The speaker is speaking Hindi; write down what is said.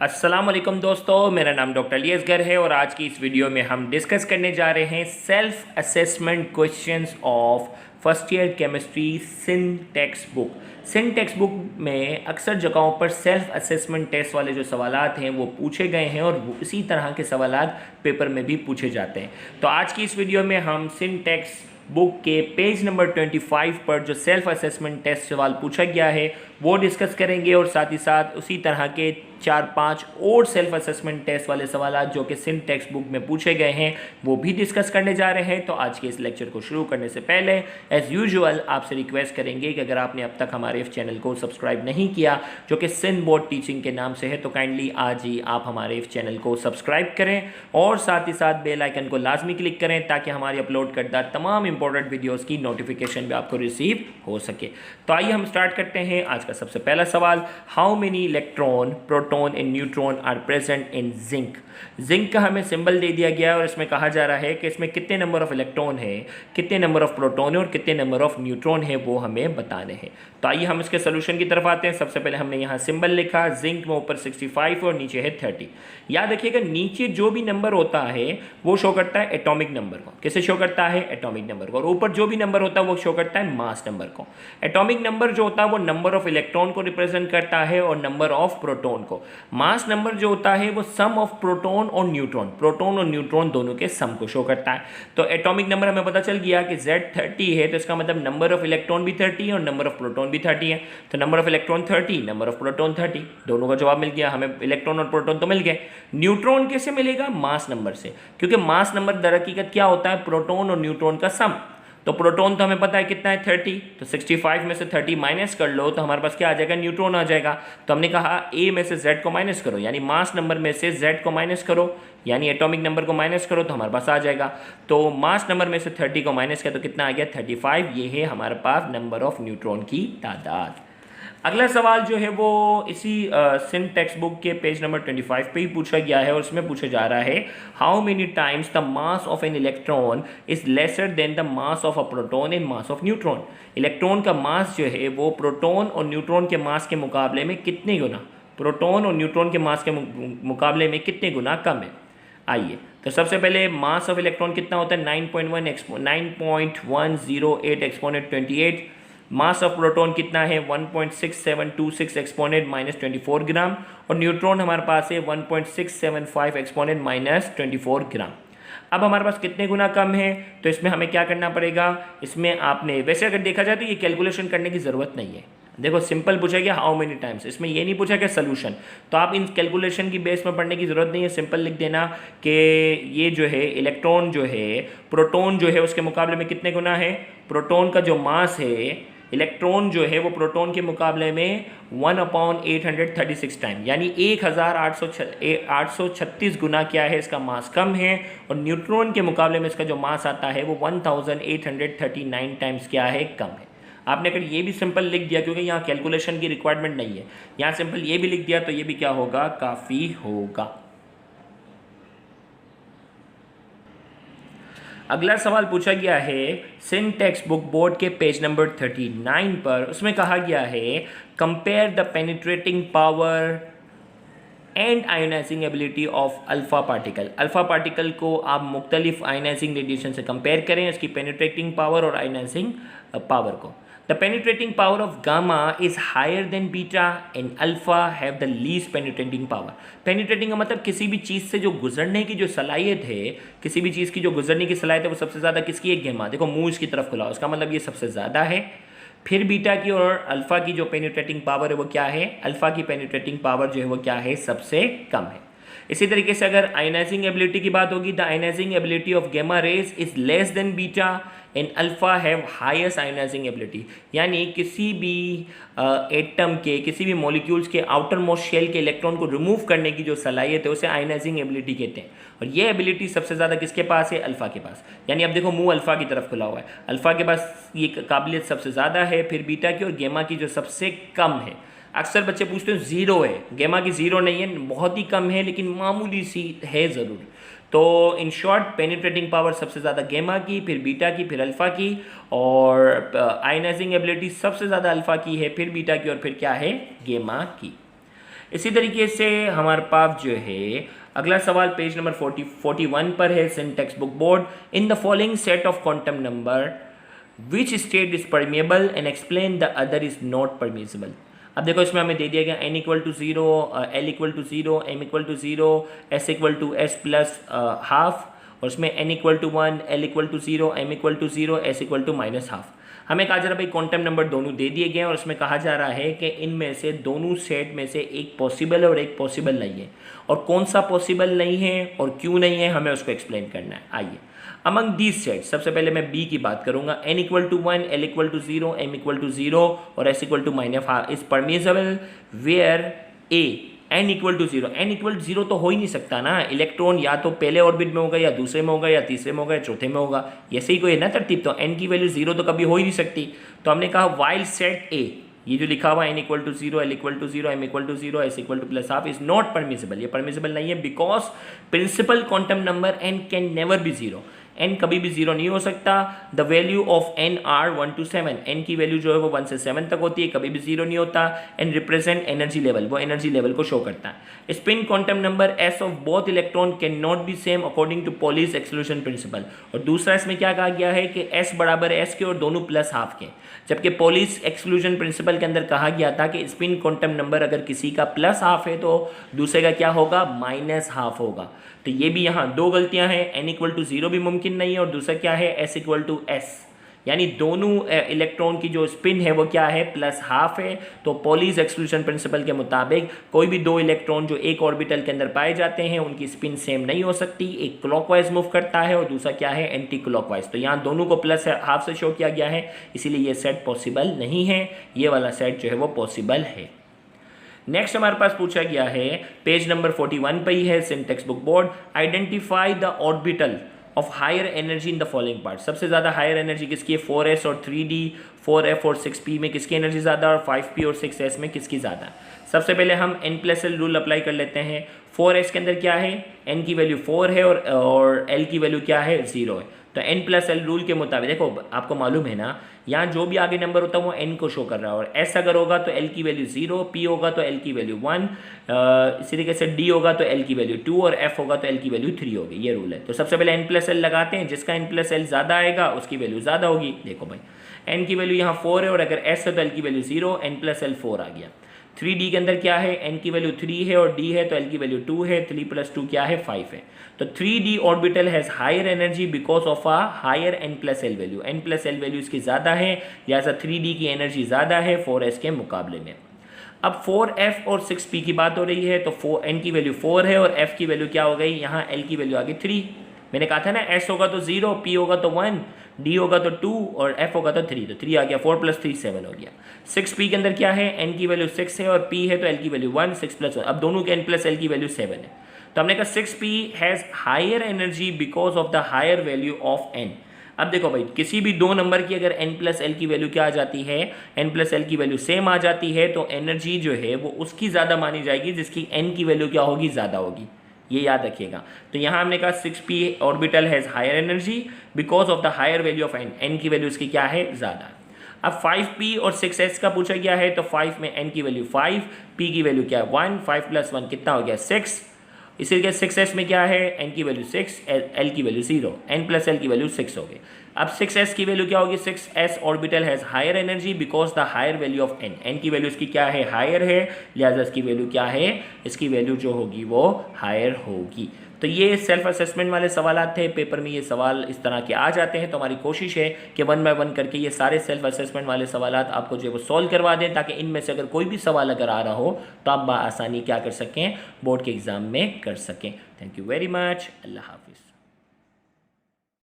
अस्सलाम वालेकुम दोस्तों, मेरा नाम डॉक्टर अली असगर है और आज की इस वीडियो में हम डिस्कस करने जा रहे हैं self assessment questions of first year chemistry सिन टेक्स्ट बुक। सिन टेक्स्ट बुक में अक्सर जगहों पर सेल्फ असेसमेंट टेस्ट वाले जो सवालात हैं वो पूछे गए हैं और इसी तरह के सवालात पेपर में भी पूछे जाते हैं। तो आज की इस वीडियो में हम सिन टेक्स्ट बुक के पेज नंबर 25 पर जो सेल्फ असेसमेंट टेस्ट सवाल पूछा गया है वो डिस्कस करेंगे और साथ ही साथ उसी तरह के 4-5 और सेल्फ असेसमेंट टेस्ट वाले सवाल जो कि सिन टेक्स्ट बुक में पूछे गए हैं वो भी डिस्कस करने जा रहे हैं। तो आज के इस लेक्चर को शुरू करने से पहले एज़ यूजुअल आपसे रिक्वेस्ट करेंगे कि अगर आपने अब तक हमारे इस चैनल को सब्सक्राइब नहीं किया जो कि सिन बोर्ड टीचिंग के नाम से है तो काइंडली आज ही आप हमारे इस चैनल को सब्सक्राइब करें और साथ ही साथ बेल आइकन को लाजमी क्लिक करें ताकि हमारी अपलोड करदा तमाम इंपॉर्टेंट वीडियोज़ की नोटिफिकेशन भी आपको रिसीव हो सके। तो आइए हम स्टार्ट करते हैं। आज का सबसे पहला सवाल, how many electron proton and neutron are present in zinc. Zinc का हमें सिंबल दे दिया गया और इसमें कहा जा रहा है कि इसमें कितने नंबर ऑफ इलेक्ट्रॉन है, कितने नंबर ऑफ प्रोटॉन है और कितने नंबर ऑफ न्यूट्रॉन है वो हमें बताने हैं। तो आइए हम इसके सोल्यूशन की तरफ आते हैं। सबसे पहले हमने यहाँ सिंबल लिखा, जिंक में ऊपर 65 और नीचे है 30। याद रखिएगा नीचे जो भी नंबर होता है वो शो करता है एटॉमिक नंबर को। किसे शो करता है? एटॉमिक नंबर को। और ऊपर जो भी नंबर होता है वो शो करता है मास नंबर को। एटॉमिक नंबर जो होता है वो नंबर ऑफ इलेक्ट्रॉन को रिप्रेजेंट करता है और नंबर ऑफ प्रोटॉन को। मास नंबर जो होता है वो सम ऑफ प्रोटॉन और न्यूट्रॉन, प्रोटॉन और न्यूट्रॉन दोनों के सम को शो करता है। तो एटॉमिक नंबर हमें पता चल गया कि Z30 है तो इसका मतलब नंबर ऑफ इलेक्ट्रॉन भी 30 है और नंबर ऑफ प्रोटॉन भी 30 है। तो number of electron 30, number of proton 30, दोनों का जवाब मिल गया हमें। इलेक्ट्रॉन और प्रोटॉन तो मिल गए। न्यूट्रॉन कैसे मिलेगा? मास नंबर से, क्योंकि मास नंबर दरअकीकत क्या होता है? प्रोटॉन और न्यूट्रॉन का सम। तो प्रोटॉन तो हमें पता है कितना है 30, तो 65 में से 30 माइनस कर लो तो हमारे पास क्या आ जाएगा? न्यूट्रॉन आ जाएगा। तो हमने कहा ए में से जेड को माइनस करो, यानी मास नंबर में से जेड को माइनस करो, यानी एटॉमिक नंबर को माइनस करो तो हमारे पास आ जाएगा। तो मास नंबर में से 30 को माइनस किया तो कितना आ गया? 35। ये है हमारे पास नंबर ऑफ न्यूट्रॉन की तादाद। अगला सवाल जो है वो इसी सिन टेक्स्ट बुक के पेज नंबर 25 पे ही पूछा गया है और उसमें पूछा जा रहा है, how many times the mass of an electron is lesser than the mass of a proton and mass of neutron. Electron का मास जो है वो प्रोटॉन और न्यूट्रॉन के मास के मुकाबले में कितने गुना, प्रोटॉन और न्यूट्रॉन के मास के मुकाबले में कितने गुना कम है। आइए तो सबसे पहले मास ऑफ इलेक्ट्रॉन कितना होता है? 9.108 एक्सपोनेंट 28। मास ऑफ प्रोटॉन कितना है? 1.6726 एक्सपोनेंट -24 ग्राम और न्यूट्रॉन हमारे पास है 1.675 एक्सपोनेंट -24 ग्राम। अब हमारे पास कितने गुना कम है तो इसमें हमें क्या करना पड़ेगा? इसमें आपने वैसे अगर देखा जाए तो ये कैलकुलेशन करने की ज़रूरत नहीं है। देखो सिंपल पूछा गया हाउ मेनी टाइम्स, इसमें ये नहीं पूछा गया सोल्यूशन, तो आप इन कैलकुलेशन की बेस में पढ़ने की ज़रूरत नहीं है। सिंपल लिख देना कि ये जो है इलेक्ट्रॉन जो है प्रोटॉन जो है उसके मुकाबले में कितने गुना है। प्रोटॉन का जो मास है, इलेक्ट्रॉन जो है वो प्रोटॉन के मुकाबले में 1/836 टाइम, यानी 1836 गुना क्या है इसका मास कम है। और न्यूट्रॉन के मुकाबले में इसका जो मास आता है वो 1839 टाइम्स क्या है? कम है। आपने अगर ये भी सिंपल लिख दिया, क्योंकि यहाँ कैलकुलेशन की रिक्वायरमेंट नहीं है, यहाँ सिंपल ये भी लिख दिया तो ये भी क्या होगा? काफ़ी होगा। अगला सवाल पूछा गया है सिन टेक्स्ट बुक बोर्ड के पेज नंबर 39 पर। उसमें कहा गया है, compare the penetrating power and ionising ability of alpha particle. Alpha particle को आप मुख्तलिफ आयोनाइजिंग रेडिएशन से कंपेयर करें, इसकी पेनिट्रेटिंग पावर और आयोनाइजिंग पावर को। The penetrating power of gamma is higher than beta and alpha have the least penetrating power. Penetrating का मतलब किसी भी चीज़ से जो गुजरने की जो सलाहियत है, किसी भी चीज़ की जो गुजरने की सलाहियत है वो सबसे ज़्यादा किसकी है? गेमा। देखो मुंह इसकी तरफ खुला, उसका मतलब ये सबसे ज़्यादा है। फिर बीटा की और अल्फ़ा की जो पेनिट्रेटिंग पावर है वो क्या है? अल्फ़ा की पेनिट्रेटिंग पावर जो है वो क्या है? सबसे कम है। इसी तरीके से अगर आयोनाइजिंग एबिलिटी की बात होगी, the ionising ability of gamma rays is less than beta and alpha have highest ionising ability, यानी किसी भी एटम के, किसी भी मॉलिक्यूल्स के आउटर मोस्ट शेल के इलेक्ट्रॉन को रिमूव करने की जो सलाहियत है उसे आयोनाइजिंग एबिलिटी कहते हैं। और ये एबिलिटी सबसे ज़्यादा किसके पास है? अल्फा के पास। यानी अब देखो मुंह अल्फा की तरफ खुला हुआ है, अल्फा के पास ये काबिलियत सबसे ज़्यादा है, फिर बीटा की और गेमा की जो सबसे कम है। अक्सर बच्चे पूछते हैं ज़ीरो है, गेमा की ज़ीरो नहीं है, बहुत ही कम है लेकिन मामूली सी है ज़रूर। तो इन शॉर्ट पेनिट्रेटिंग पावर सबसे ज़्यादा गेमा की, फिर बीटा की, फिर अल्फ़ा की, और आयोनाइजिंग एबिलिटी सबसे ज़्यादा अल्फ़ा की है, फिर बीटा की और फिर क्या है? गेमा की। इसी तरीके से हमारे पास जो है अगला सवाल पेज नंबर 41 पर है in text book board. In the following set of quantum number which state is permeable and explain the other is not permissible. अब देखो इसमें हमें दे दिया गया n equal to 0, l equal to 0, m equal to 0, s equal to s plus half, और उसमें n equal to 1, l equal to 0, m equal to 0, s equal to minus half. हमें कहा जा रहा है भाई क्वांटम नंबर दोनों दे दिए गए हैं और उसमें कहा जा रहा है कि इनमें से दोनों सेट में से एक पॉसिबल है और एक पॉसिबल नहीं है, और कौन सा पॉसिबल नहीं है और क्यों नहीं है हमें उसको एक्सप्लेन करना है। आइए, अमंग दीज सेट सबसे पहले मैं बी की बात करूंगा। n equal to 1, l equal to 0, m equal to 0 और s equal to minus half is permissible where a n equal to 0। n equal to 0 तो हो ही नहीं सकता ना, इलेक्ट्रॉन या तो पहले ऑर्बिट में होगा या दूसरे में होगा या तीसरे में होगा या चौथे में होगा, ऐसे ही कोई है ना तरतीब, तो n की वैल्यू 0 तो कभी हो ही नहीं सकती। तो हमने कहा वाइल सेट a, ये जो लिखा हुआ है n equal to 0, l equal to 0, m equal to 0, s equal to plus half is not permissible, ये परमिसिबल नहीं है because principal quantum number n can never be 0, n कभी भी 0 नहीं हो सकता। The value of n are 1 to 7, n की वैल्यू जो है वो 1 से 7 तक होती है, कभी भी 0 नहीं होता। n रिप्रेजेंट एनर्जी लेवल, वो एनर्जी लेवल को शो करता है। Spin quantum number s of both electron can not be same according to Pauli's exclusion principle. और दूसरा इसमें क्या कहा गया है कि s बराबर s के और दोनों प्लस हाफ के, जबकि पॉलीज एक्सक्लूजन प्रिंसिपल के अंदर कहा गया था कि स्पिन क्वांटम नंबर अगर किसी का प्लस हाफ है तो दूसरे का क्या होगा, माइनस हाफ होगा। तो ये भी यहाँ दो गलतियां हैं, n इक्वल टू 0 भी मुमकिन नहीं है और दूसरा क्या है, s इक्वल टू s, यानी दोनों इलेक्ट्रॉन की जो स्पिन है वो क्या है, प्लस हाफ है। तो पॉलीज एक्सक्लूजन प्रिंसिपल के मुताबिक कोई भी दो इलेक्ट्रॉन जो एक ऑर्बिटल के अंदर पाए जाते हैं उनकी स्पिन सेम नहीं हो सकती, एक क्लॉकवाइज मूव करता है और दूसरा क्या है, एंटी क्लॉकवाइज। तो यहाँ दोनों को प्लस हाफ से शो किया गया है, इसीलिए ये सेट पॉसिबल नहीं है, ये वाला सेट जो है वो पॉसिबल है। नेक्स्ट हमारे पास पूछा गया है पेज नंबर 41 पे ही है in text book board. Identify the orbital of higher energy in the following part. सबसे ज़्यादा हायर एनर्जी किसकी है, 4s और 3d, 4f और 6p में किसकी एनर्जी ज़्यादा और 5p और 6s में किसकी ज़्यादा। सबसे पहले हम n+l रूल अप्लाई कर लेते हैं। 4s के अंदर क्या है, n की वैल्यू 4 है और l की वैल्यू क्या है, 0 है। तो n+l रूल के मुताबिक देखो आपको मालूम है ना, यहाँ जो भी आगे नंबर होता है वो n को शो कर रहा है, और s अगर होगा तो l की वैल्यू 0, p होगा तो l की वैल्यू 1, इसी तरीके से d होगा तो l की वैल्यू 2 और f होगा तो l की वैल्यू 3 होगी, ये रूल है। तो सबसे पहले n+l लगाते हैं, जिसका n+l ज़्यादा आएगा उसकी वैल्यू ज़्यादा होगी। देखो भाई n की वैल्यू यहाँ 4 है और अगर s है तो l की वैल्यू 0, n+l 4 आ गया। 3d के अंदर क्या है, n की वैल्यू 3 है और d है तो l की वैल्यू 2 है, 3 + 2 क्या है, 5 है। तो 3d orbital has higher energy because of a higher n+l value, n+l value इसकी ज़्यादा है, लिहाजा 3d की एनर्जी ज़्यादा है 4s के मुकाबले में। अब 4f और 6p की बात हो रही है, तो n की वैल्यू 4 है और f की वैल्यू क्या हो गई, यहाँ l की वैल्यू आ गई 3। मैंने कहा था ना s होगा तो 0, p होगा तो 1, d होगा तो 2 और f होगा तो 3, तो 3 आ गया, 4 + 3 7 हो गया। 6p के अंदर क्या है, n की वैल्यू 6 है और p है तो l की वैल्यू 1, 6 + 1, अब दोनों के n+l की वैल्यू 7 है। तो हमने कहा 6p has higher energy because of the higher value of n। अब देखो भाई किसी भी दो नंबर की अगर n+l की वैल्यू क्या आ जाती है, n+l की वैल्यू सेम आ जाती है, तो एनर्जी जो है वो उसकी ज़्यादा मानी जाएगी जिसकी n की वैल्यू क्या होगी, ज़्यादा होगी, ये याद रखिएगा। तो यहाँ हमने कहा 6p orbital has higher energy because of the higher value of n की वैल्यू इसकी क्या है, ज़्यादा। अब 5p और 6s का पूछा गया है, तो 5 में n की वैल्यू 5, p की वैल्यू क्या है 1, 5 + 1 कितना हो गया 6, इसी के 6s में क्या है, n की वैल्यू 6, l की वैल्यू 0, n+l की वैल्यू 6 हो गई। अब 6s की वैल्यू क्या होगी, 6s orbital has higher energy because the higher value of n की वैल्यू इसकी क्या है, हायर है, लिहाजा इसकी वैल्यू क्या है, इसकी वैल्यू जो होगी वो हायर होगी। तो ये सेल्फ असेसमेंट वाले सवाल थे, पेपर में ये सवाल इस तरह के आ जाते हैं, तो हमारी कोशिश है कि 1 बाय 1 करके ये सारे सेल्फ असेसमेंट वाले सवाल आपको जो है वो सॉल्व करवा दें, ताकि इनमें से अगर कोई भी सवाल अगर आ रहा हो तो आप आसानी क्या कर सकें, बोर्ड के एग्ज़ाम में कर सकें। थैंक यू वेरी मच, अल्लाह हाफिज़।